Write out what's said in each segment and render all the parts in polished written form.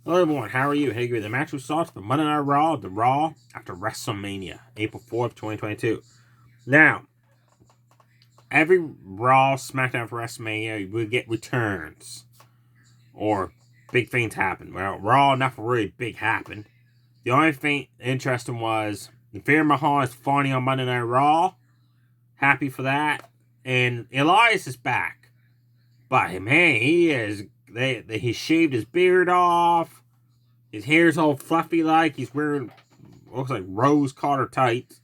Hello everyone, how are you? Hey, the match was starts for Monday Night Raw, the Raw after WrestleMania, April 4th, 2022. Now, every Raw, SmackDown for WrestleMania, we get returns. Or big things happen. Well, Raw, nothing really big happened. The only thing interesting was Veer Mahan is finally on Monday Night Raw. Happy for that. And Elias is back. But man, he shaved his beard off. His hair's all fluffy like. He's wearing, looks like rose Carter tights.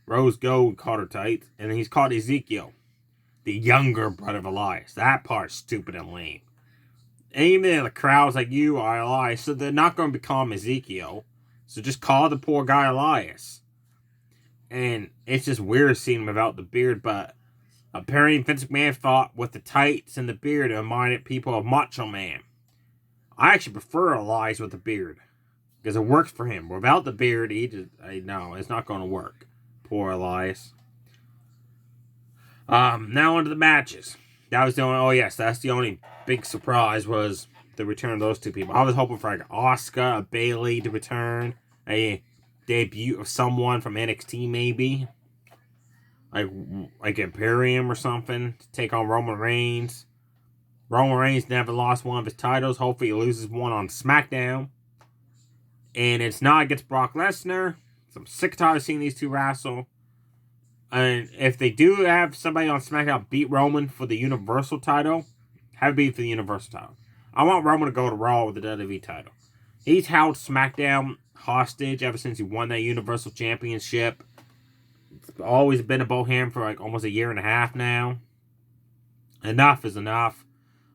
Rose gold Carter tights. And he's called Ezekiel. The younger brother of Elias. That part's stupid and lame. And even the crowd's like, you are Elias. So they're not going to become Ezekiel. So just call the poor guy Elias. And it's just weird seeing him without the beard. But apparently Vince McMahon thought with the tights and the beard it reminded people of Macho Man. I actually prefer Elias with a beard. Because it works for him. Without the beard, no, it's not going to work. Poor Elias. Now onto the matches. That's the only big surprise was the return of those two people. I was hoping for like Asuka, a Bayley to return. A debut of someone from NXT maybe. Like Imperium or something. To take on Roman Reigns. Roman Reigns never lost one of his titles. Hopefully he loses one on SmackDown. And it's not against Brock Lesnar. So I'm sick and tired of seeing these two wrestle. And if they do have somebody on SmackDown beat Roman for the Universal title, have it be for the Universal title. I want Roman to go to Raw with the WWE title. He's held SmackDown hostage ever since he won that Universal Championship. It's always been about him for like almost a year and a half now. Enough is enough.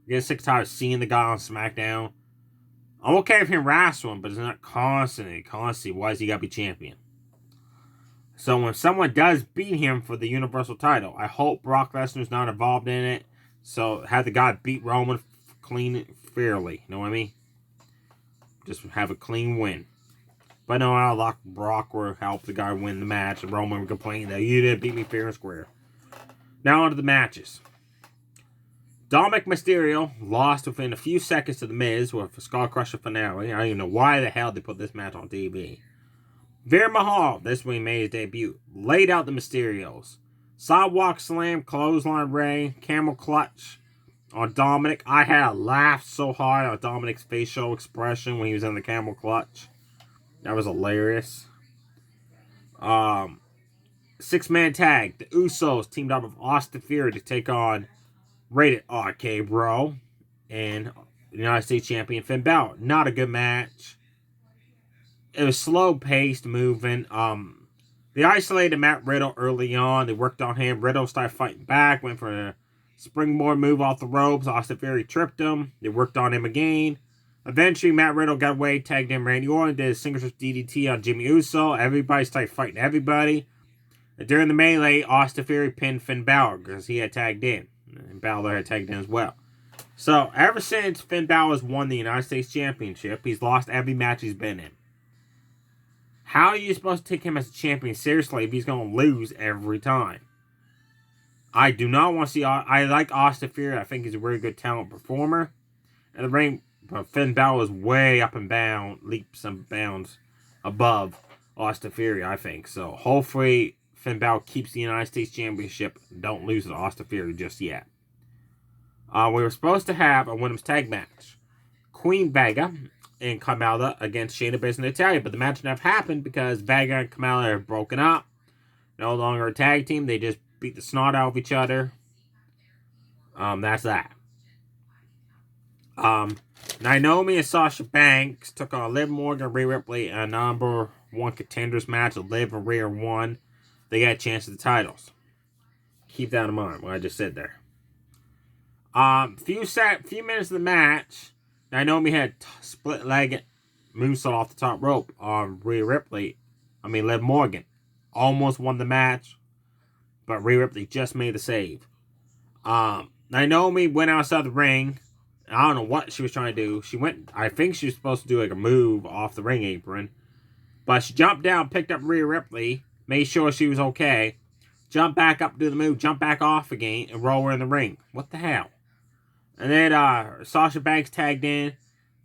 I'm getting sick and tired of seeing the guy on SmackDown. I'm okay with him wrestling, but it's not constantly. Why does he gotta be champion? So when someone does beat him for the Universal title, I hope Brock Lesnar's not involved in it. So have the guy beat Roman clean, fairly. You know what I mean? Just have a clean win. But no, I'll lock Brock or help the guy win the match. And Roman would complain that you didn't beat me fair and square. Now on to the matches. Dominic Mysterio lost within a few seconds to The Miz with a Skull Crusher finale. I don't even know why the hell they put this match on TV. Veer Mahal, this week made his debut, laid out the Mysterios. Sidewalk slam, clothesline Ray, camel clutch on Dominic. I had a laugh so hard on Dominic's facial expression when he was in the camel clutch. That was hilarious. 6-man tag. The Usos teamed up with Austin Theory to take on Rated RK Bro and United States Champion Finn Balor. Not a good match. It was slow-paced, moving. They isolated Matt Riddle early on. They worked on him. Riddle started fighting back. Went for a springboard move off the ropes. Austin Theory tripped him. They worked on him again. Eventually, Matt Riddle got away, tagged in Randy Orton, did a single DDT on Jimmy Uso. Everybody started fighting everybody. And during the melee, Austin Theory pinned Finn Balor because he had tagged in. And Balor had tagged in as well. So, ever since Finn Balor has won the United States Championship, he's lost every match he's been in. How are you supposed to take him as a champion seriously if he's going to lose every time? I do not want to see... I like Austin Theory. I think he's a very good talent performer. And the ring... But Finn Balor is way up and down, leaps and bounds above Austin Theory, I think. So hopefully Finn Balor keeps the United States Championship. Don't lose to Austin Theory just yet. We were supposed to have a women's tag match. Queen Vega and Carmella against Shayna Baszler and Natalya. But the match never happened because Vega and Carmella have broken up. No longer a tag team. They just beat the snot out of each other. That's that. Naomi and Sasha Banks took on Liv Morgan and Rhea Ripley in a number one contenders match. Liv and Rhea won. They got a chance at the titles. Keep that in mind what I just said there. Few minutes of the match, Naomi had split-legged moonsault off the top rope on Liv Morgan. Almost won the match, but Rhea Ripley just made the save. Naomi went outside the ring. I don't know what she was trying to do. I think she was supposed to do like a move off the ring apron. But she jumped down, picked up Rhea Ripley, made sure she was okay, jumped back up, do the move, jumped back off again, and roll her in the ring. What the hell? And then Sasha Banks tagged in.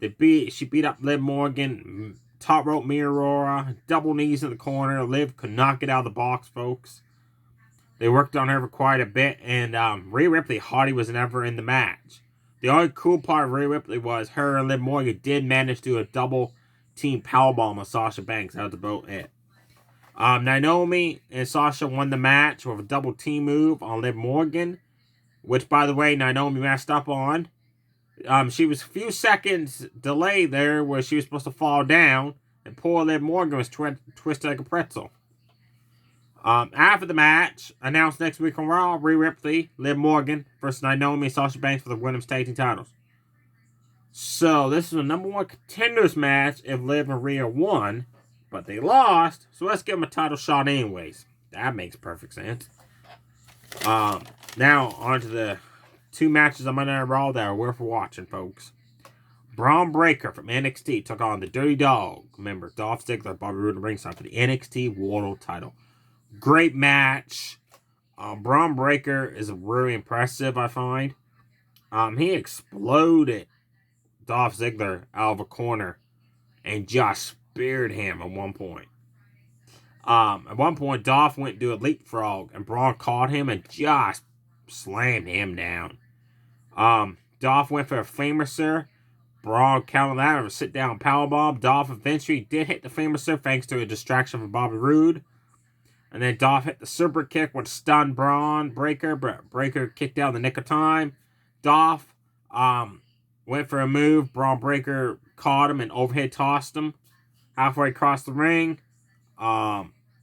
She beat up Liv Morgan, top rope Miura, double knees in the corner. Liv could not get out of the box, folks. They worked on her for quite a bit, and Rhea Ripley hardly was never in the match. The only cool part of Rhea Ripley was her and Liv Morgan did manage to do a double team powerbomb on Sasha Banks. That was about it. Naomi and Sasha won the match with a double team move on Liv Morgan, which, by the way, Naomi messed up on. She was a few seconds delayed there where she was supposed to fall down, and poor Liv Morgan was twisted like a pretzel. After the match, announced next week on Raw, Rhea Ripley, Liv Morgan versus Naomi and Sasha Banks for the women's tag team titles. So this is a number one contenders match if Liv and Rhea won, but they lost, so let's give them a title shot anyways. That makes perfect sense. Now, on to the two matches on Monday Night Raw that are worth watching, folks. Braun Breaker from NXT took on the Dirty Dog member Dolph Ziggler, Bobby Roode, and ringside for the NXT World title. Great match. Braun Breaker is really impressive, I find. He exploded Dolph Ziggler out of a corner and just speared him at one point. At one point, Dolph went to do a leapfrog, and Braun caught him and just slammed him down. Dolph went for a Fameasser. Braun countered that with a sit-down powerbomb. Dolph eventually did hit the Fameasser thanks to a distraction from Bobby Roode. And then Dolph hit the super kick, which stunned Braun Breaker, but Breaker kicked out in the nick of time. Dolph went for a move. Braun Breaker caught him and overhead tossed him halfway across the ring.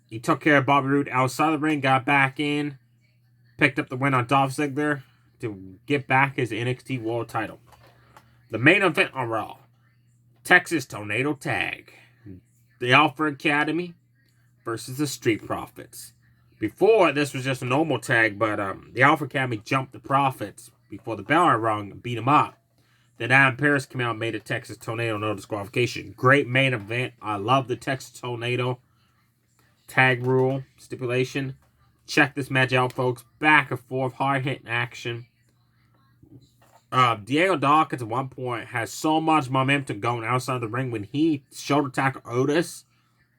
He took care of Bobby Roode outside the ring, got back in, picked up the win on Dolph Ziggler to get back his NXT World title. The main event on Raw, Texas Tornado Tag. The Alpha Academy versus the Street Profits. Before, this was just a normal tag, but the Alpha Academy jumped the Profits before the bell had rung and beat them up. Then Adam Pearce came out and made a Texas Tornado no disqualification. Great main event. I love the Texas Tornado tag rule stipulation. Check this match out, folks. Back and forth, hard-hitting action. Diego Dawkins at one point has so much momentum going outside the ring. When he shoulder tackled Otis,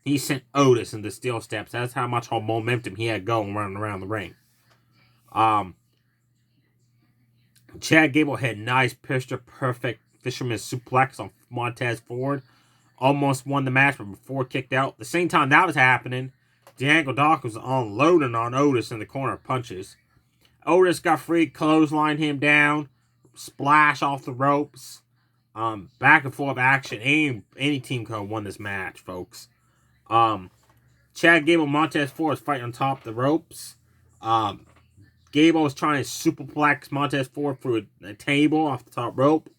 he sent Otis into steel steps. That's how much momentum he had going running around the ring. Chad Gable had nice picture-perfect fisherman suplex on Montez Ford. Almost won the match, but before kicked out. At the same time that was happening, Diego Dawkins was unloading on Otis in the corner of punches. Otis got free, clotheslined him down, splash off the ropes. Back and forth action. Any team could have won this match, folks. Chad Gable and Montez Ford was fighting on top of the ropes. Gable was trying to superplex Montez Ford through a table off the top rope.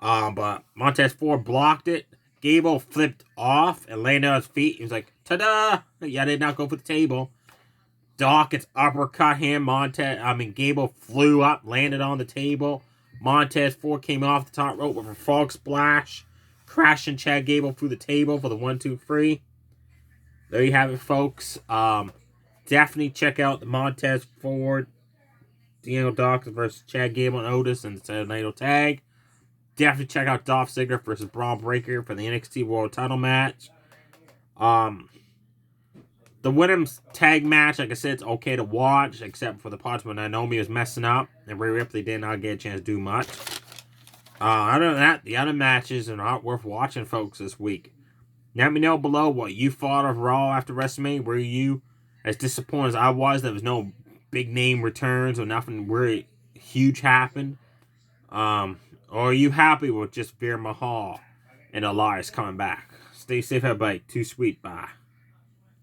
But Montez Ford blocked it. Gable flipped off and landed on his feet. He was like, ta-da! Yeah, I did not go for the table. Dawkins uppercut him. Gable flew up, landed on the table. Montez Ford came off the top rope with a frog splash, crashing Chad Gable through the table for the 1-2-3. There you have it, folks. Definitely check out the Montez Ford, Diego Dawkins versus Chad Gable and Otis in the Tornado Tag. Definitely check out Dolph Ziggler versus Braun Breaker for the NXT World Title match. The women's tag match, like I said, it's okay to watch, except for the parts when Naomi was messing up and Rhea Ripley did not get a chance to do much. Other than that, the other matches are not worth watching, folks, this week. Let me know below what you thought of Raw after WrestleMania. Were you as disappointed as I was? There was no big name returns or nothing really huge happened. Or are you happy with just Veer Mahal and Elias coming back? Stay safe, everybody. Too sweet. Bye.